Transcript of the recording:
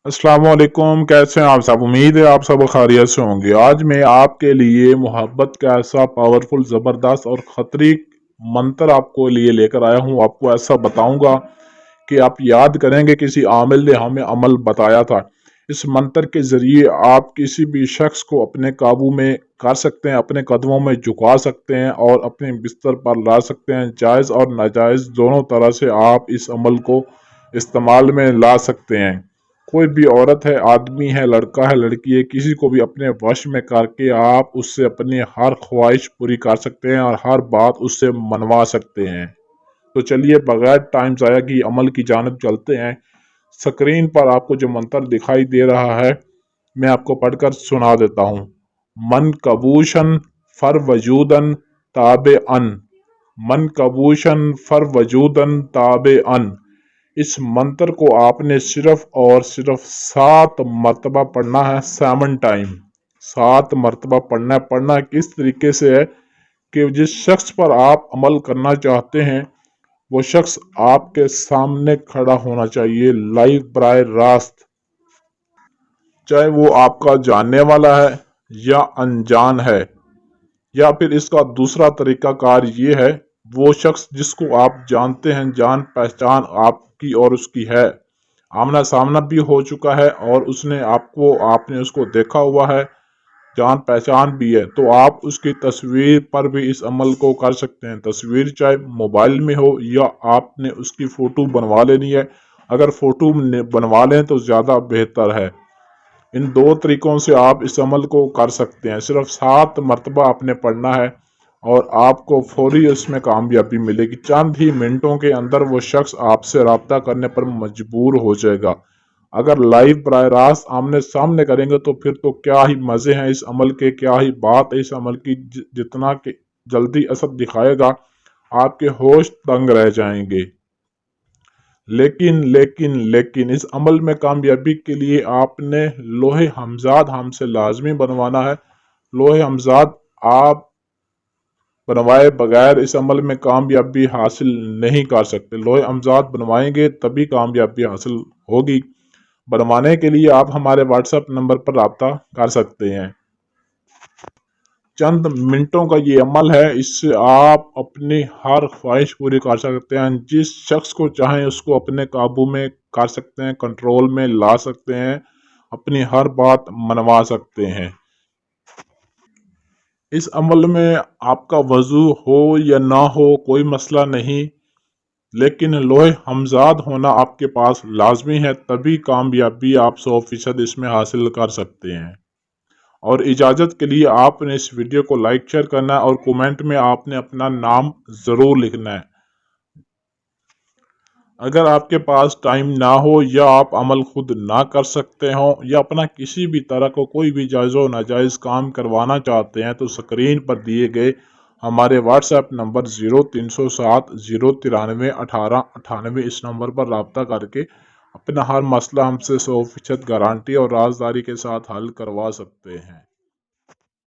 अस्सलाम वालेकुम। कैसे हैं आप सब? उम्मीद है आप सब खैरियत से होंगे। आज मैं आपके लिए मोहब्बत का ऐसा पावरफुल, ज़बरदस्त और खतरी मंत्र आपको लिए लेकर आया हूँ। आपको ऐसा बताऊंगा कि आप याद करेंगे किसी आमिल ने हमें अमल बताया था। इस मंत्र के ज़रिए आप किसी भी शख्स को अपने काबू में कर सकते हैं, अपने कदमों में झुका सकते हैं और अपने बिस्तर पर ला सकते हैं। जायज़ और नाजायज़ दोनों तरह से आप इस अमल को इस्तेमाल में ला सकते हैं। कोई भी औरत है, आदमी है, लड़का है, लड़की है, किसी को भी अपने वश में करके आप उससे अपनी हर ख्वाहिश पूरी कर सकते हैं और हर बात उससे मनवा सकते हैं। तो चलिए बगैर टाइम ज़ाया की अमल की जानिब चलते हैं। स्क्रीन पर आपको जो मंत्र दिखाई दे रहा है, मैं आपको पढ़कर सुना देता हूँ। मन कबूशन फर वजूदन ताबे अन, मन कबूशन फर वजूदन ताबे अन। इस मंत्र को आपने सिर्फ और सिर्फ 7 मरतबा पढ़ना है। 7 टाइम, 7 मरतबा पढ़ना है। पढ़ना किस तरीके से है कि जिस शख्स पर आप अमल करना चाहते हैं वो शख्स आपके सामने खड़ा होना चाहिए, लाइव बराह रास्त। चाहे वो आपका जानने वाला है या अनजान है। या फिर इसका दूसरा तरीका कार ये है, वो शख्स जिसको आप जानते हैं, जान पहचान आपकी और उसकी है, आमना सामना भी हो चुका है और उसने आपने उसको देखा हुआ है, जान पहचान भी है, तो आप उसकी तस्वीर पर भी इस अमल को कर सकते हैं। तस्वीर चाहे मोबाइल में हो या आपने उसकी फ़ोटो बनवा लेनी है। अगर फ़ोटो बनवा लें तो ज़्यादा बेहतर है। इन दो तरीकों से आप इस अमल को कर सकते हैं। सिर्फ 7 मरतबा आपने पढ़ना है और आपको फौरी इसमें कामयाबी मिलेगी। चंद ही मिनटों के अंदर वो शख्स आपसे रब्ता करने पर मजबूर हो जाएगा। अगर लाइव बराह रास्त आमने सामने करेंगे तो फिर तो क्या ही मज़े हैं इस अमल के, क्या ही बात है इस अमल की। जितना कि जल्दी असर दिखाएगा, आपके होश तंग रह जाएंगे। लेकिन लेकिन लेकिन इस अमल में कामयाबी के लिए आपने लोहे हमजाद हमसे लाजमी बनवाना है। लोहे हमजाद आप बनवाए बगैर इस अमल में कामयाबी हासिल नहीं कर सकते। लोहे हमजाद बनवाएंगे तभी कामयाबी हासिल होगी। बनवाने के लिए आप हमारे व्हाट्सएप नंबर पर रब्ता कर सकते हैं। चंद मिनटों का ये अमल है, इससे आप अपनी हर ख्वाहिश पूरी कर सकते हैं। जिस शख्स को चाहें उसको अपने काबू में कर सकते हैं, कंट्रोल में ला सकते हैं, अपनी हर बात मनवा सकते हैं। इस अमल में आपका वजू हो या ना हो कोई मसला नहीं, लेकिन लोहे हमजाद होना आपके पास लाजमी है, तभी कामयाबी आप 100% इसमें हासिल कर सकते हैं। और इजाज़त के लिए आपने इस वीडियो को लाइक शेयर करना है और कमेंट में आपने अपना नाम ज़रूर लिखना है। अगर आपके पास टाइम ना हो या आप अमल खुद ना कर सकते हो या अपना किसी भी तरह को कोई भी जायज़ व नाजायज़ काम करवाना चाहते हैं तो स्क्रीन पर दिए गए हमारे व्हाट्सएप नंबर 0307 093 1898 इस नंबर पर रब्ता करके अपना हर मसला हमसे 100% गारंटी और राजदारी के साथ हल करवा सकते हैं।